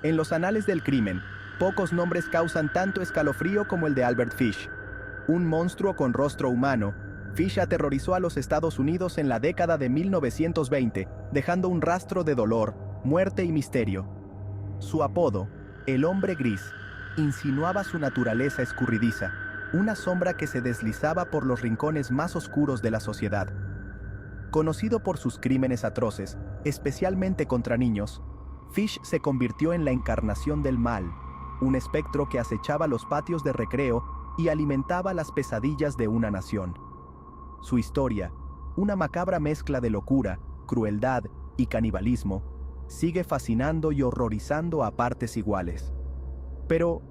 En los anales del crimen, pocos nombres causan tanto escalofrío como el de Albert Fish. Un monstruo con rostro humano, Fish aterrorizó a los Estados Unidos en la década de 1920, dejando un rastro de dolor, muerte y misterio. Su apodo, el Hombre Gris, insinuaba su naturaleza escurridiza, una sombra que se deslizaba por los rincones más oscuros de la sociedad. Conocido por sus crímenes atroces, especialmente contra niños, Fish se convirtió en la encarnación del mal, un espectro que acechaba los patios de recreo y alimentaba las pesadillas de una nación. Su historia, una macabra mezcla de locura, crueldad y canibalismo, sigue fascinando y horrorizando a partes iguales. Pero,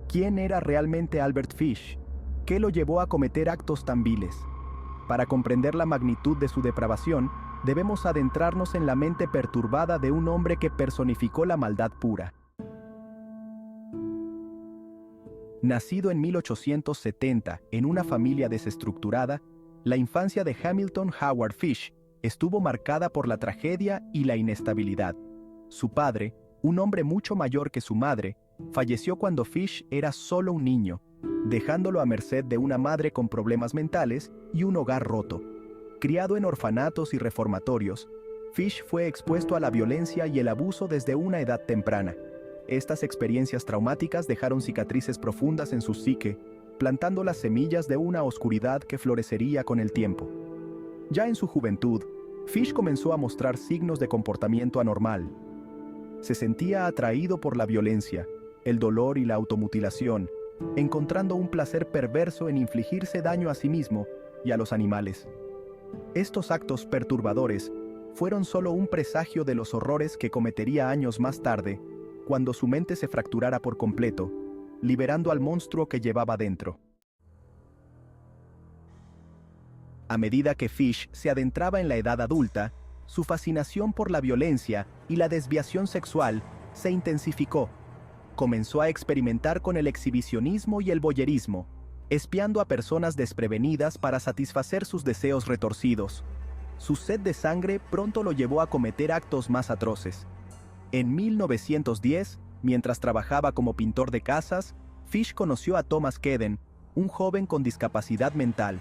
¿quién era realmente Albert Fish? ¿Qué lo llevó a cometer actos tan viles? Para comprender la magnitud de su depravación, debemos adentrarnos en la mente perturbada de un hombre que personificó la maldad pura. Nacido en 1870 en una familia desestructurada, la infancia de Hamilton Howard Fish estuvo marcada por la tragedia y la inestabilidad. Su padre, un hombre mucho mayor que su madre, falleció cuando Fish era solo un niño, dejándolo a merced de una madre con problemas mentales y un hogar roto. Criado en orfanatos y reformatorios, Fish fue expuesto a la violencia y el abuso desde una edad temprana. Estas experiencias traumáticas dejaron cicatrices profundas en su psique, plantando las semillas de una oscuridad que florecería con el tiempo. Ya en su juventud, Fish comenzó a mostrar signos de comportamiento anormal. Se sentía atraído por la violencia, el dolor y la automutilación, encontrando un placer perverso en infligirse daño a sí mismo y a los animales. Estos actos perturbadores fueron solo un presagio de los horrores que cometería años más tarde, cuando su mente se fracturara por completo, liberando al monstruo que llevaba dentro. A medida que Fish se adentraba en la edad adulta, su fascinación por la violencia y la desviación sexual se intensificó. Comenzó a experimentar con el exhibicionismo y el voyerismo, espiando a personas desprevenidas para satisfacer sus deseos retorcidos. Su sed de sangre pronto lo llevó a cometer actos más atroces. En 1910, mientras trabajaba como pintor de casas, Fish conoció a Thomas Kedden, un joven con discapacidad mental.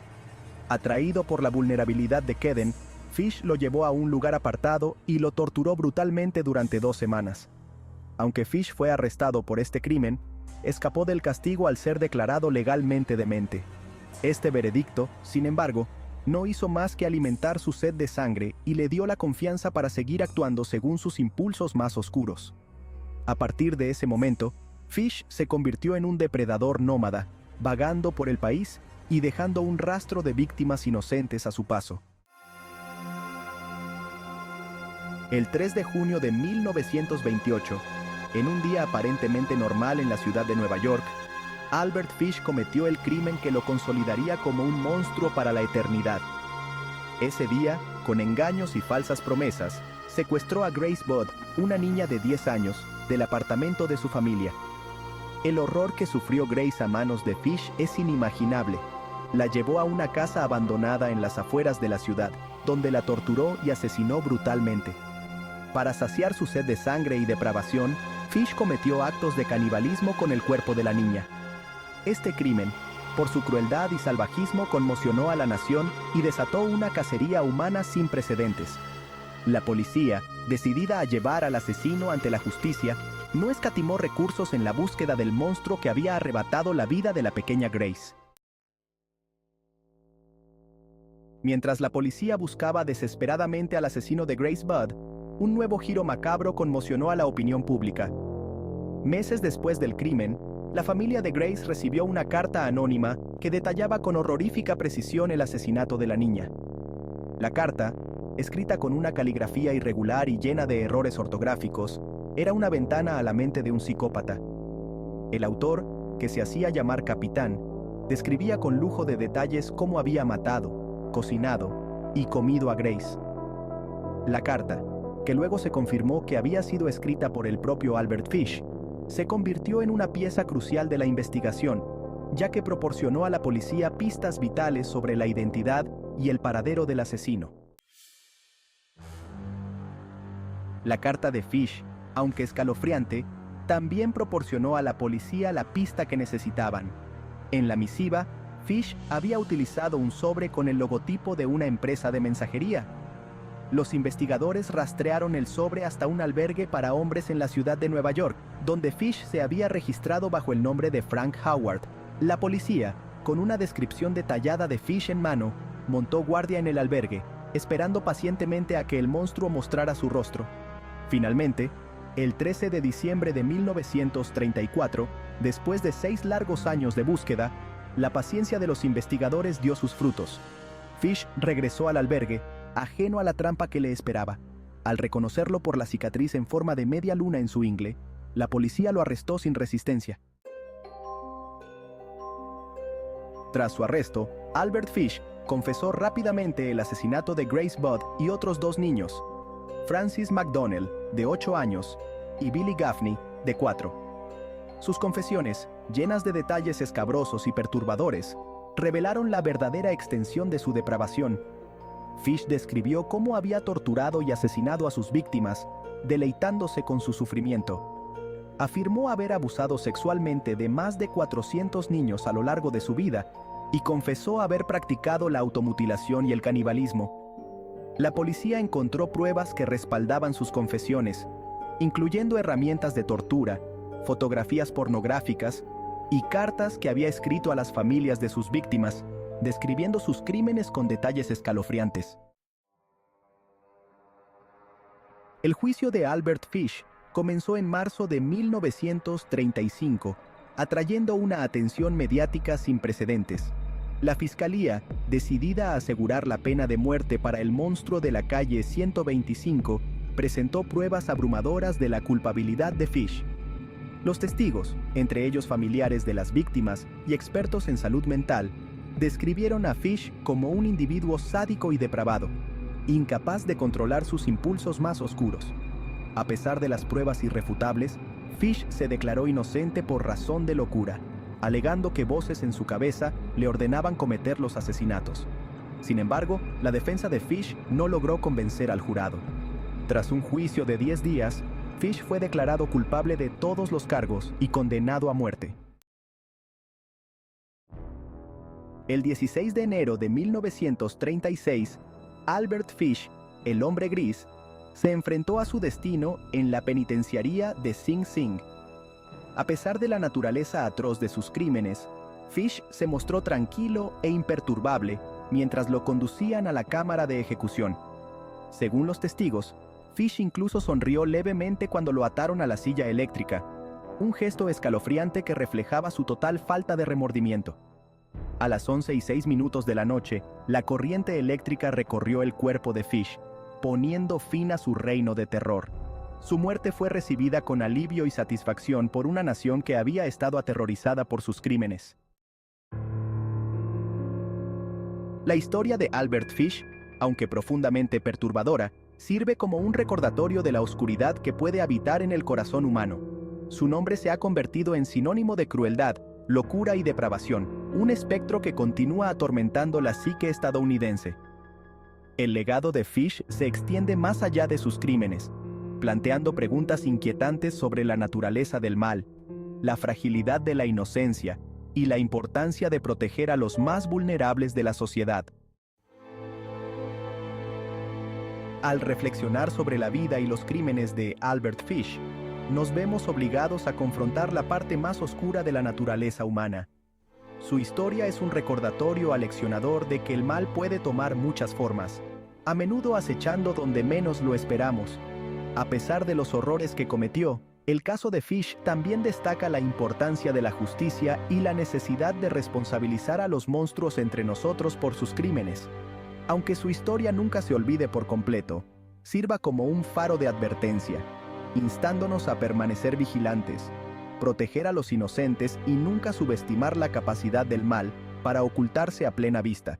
Atraído por la vulnerabilidad de Kedden, Fish lo llevó a un lugar apartado y lo torturó brutalmente durante 2 semanas. Aunque Fish fue arrestado por este crimen, escapó del castigo al ser declarado legalmente demente. Este veredicto, sin embargo, no hizo más que alimentar su sed de sangre y le dio la confianza para seguir actuando según sus impulsos más oscuros. A partir de ese momento, Fish se convirtió en un depredador nómada, vagando por el país y dejando un rastro de víctimas inocentes a su paso. El 3 de junio de 1928, en un día aparentemente normal en la ciudad de Nueva York, Albert Fish cometió el crimen que lo consolidaría como un monstruo para la eternidad. Ese día, con engaños y falsas promesas, secuestró a Grace Budd, una niña de 10 años, del apartamento de su familia. El horror que sufrió Grace a manos de Fish es inimaginable. La llevó a una casa abandonada en las afueras de la ciudad, donde la torturó y asesinó brutalmente. Para saciar su sed de sangre y depravación, Fish cometió actos de canibalismo con el cuerpo de la niña. Este crimen, por su crueldad y salvajismo, conmocionó a la nación y desató una cacería humana sin precedentes. La policía, decidida a llevar al asesino ante la justicia, no escatimó recursos en la búsqueda del monstruo que había arrebatado la vida de la pequeña Grace. Mientras la policía buscaba desesperadamente al asesino de Grace Budd, un nuevo giro macabro conmocionó a la opinión pública. Meses después del crimen, la familia de Grace recibió una carta anónima que detallaba con horrorífica precisión el asesinato de la niña. La carta, escrita con una caligrafía irregular y llena de errores ortográficos, era una ventana a la mente de un psicópata. El autor, que se hacía llamar Capitán, describía con lujo de detalles cómo había matado, cocinado y comido a Grace. La carta, que luego se confirmó que había sido escrita por el propio Albert Fish, se convirtió en una pieza crucial de la investigación, ya que proporcionó a la policía pistas vitales sobre la identidad y el paradero del asesino. La carta de Fish, aunque escalofriante, también proporcionó a la policía la pista que necesitaban. En la misiva, Fish había utilizado un sobre con el logotipo de una empresa de mensajería. Los investigadores rastrearon el sobre hasta un albergue para hombres en la ciudad de Nueva York, donde Fish se había registrado bajo el nombre de Frank Howard. La policía, con una descripción detallada de Fish en mano, montó guardia en el albergue, esperando pacientemente a que el monstruo mostrara su rostro. Finalmente, el 13 de diciembre de 1934, después de 6 largos años de búsqueda, la paciencia de los investigadores dio sus frutos. Fish regresó al albergue, ajeno a la trampa que le esperaba. Al reconocerlo por la cicatriz en forma de media luna en su ingle, la policía lo arrestó sin resistencia. Tras su arresto, Albert Fish confesó rápidamente el asesinato de Grace Budd y otros 2 niños, Francis McDonnell, de 8 años, y Billy Gaffney, de 4. Sus confesiones, llenas de detalles escabrosos y perturbadores, revelaron la verdadera extensión de su depravación. Fish describió cómo había torturado y asesinado a sus víctimas, deleitándose con su sufrimiento. Afirmó haber abusado sexualmente de más de 400 niños a lo largo de su vida y confesó haber practicado la automutilación y el canibalismo. La policía encontró pruebas que respaldaban sus confesiones, incluyendo herramientas de tortura, fotografías pornográficas y cartas que había escrito a las familias de sus víctimas, describiendo sus crímenes con detalles escalofriantes. El juicio de Albert Fish comenzó en marzo de 1935, atrayendo una atención mediática sin precedentes. La fiscalía, decidida a asegurar la pena de muerte para el monstruo de la calle 125, presentó pruebas abrumadoras de la culpabilidad de Fish. Los testigos, entre ellos familiares de las víctimas y expertos en salud mental, describieron a Fish como un individuo sádico y depravado, incapaz de controlar sus impulsos más oscuros. A pesar de las pruebas irrefutables, Fish se declaró inocente por razón de locura, alegando que voces en su cabeza le ordenaban cometer los asesinatos. Sin embargo, la defensa de Fish no logró convencer al jurado. Tras un juicio de 10 días, Fish fue declarado culpable de todos los cargos y condenado a muerte. El 16 de enero de 1936, Albert Fish, el hombre gris, se enfrentó a su destino en la penitenciaría de Sing Sing. A pesar de la naturaleza atroz de sus crímenes, Fish se mostró tranquilo e imperturbable mientras lo conducían a la cámara de ejecución. Según los testigos, Fish incluso sonrió levemente cuando lo ataron a la silla eléctrica, un gesto escalofriante que reflejaba su total falta de remordimiento. A las 11:06 de la noche, la corriente eléctrica recorrió el cuerpo de Fish, poniendo fin a su reino de terror. Su muerte fue recibida con alivio y satisfacción por una nación que había estado aterrorizada por sus crímenes. La historia de Albert Fish, aunque profundamente perturbadora, sirve como un recordatorio de la oscuridad que puede habitar en el corazón humano. Su nombre se ha convertido en sinónimo de crueldad, locura y depravación, un espectro que continúa atormentando la psique estadounidense. El legado de Fish se extiende más allá de sus crímenes, planteando preguntas inquietantes sobre la naturaleza del mal, la fragilidad de la inocencia y la importancia de proteger a los más vulnerables de la sociedad. Al reflexionar sobre la vida y los crímenes de Albert Fish, nos vemos obligados a confrontar la parte más oscura de la naturaleza humana. Su historia es un recordatorio aleccionador de que el mal puede tomar muchas formas, a menudo acechando donde menos lo esperamos. A pesar de los horrores que cometió, el caso de Fish también destaca la importancia de la justicia y la necesidad de responsabilizar a los monstruos entre nosotros por sus crímenes. Aunque su historia nunca se olvide por completo, sirva como un faro de advertencia, instándonos a permanecer vigilantes, proteger a los inocentes y nunca subestimar la capacidad del mal para ocultarse a plena vista.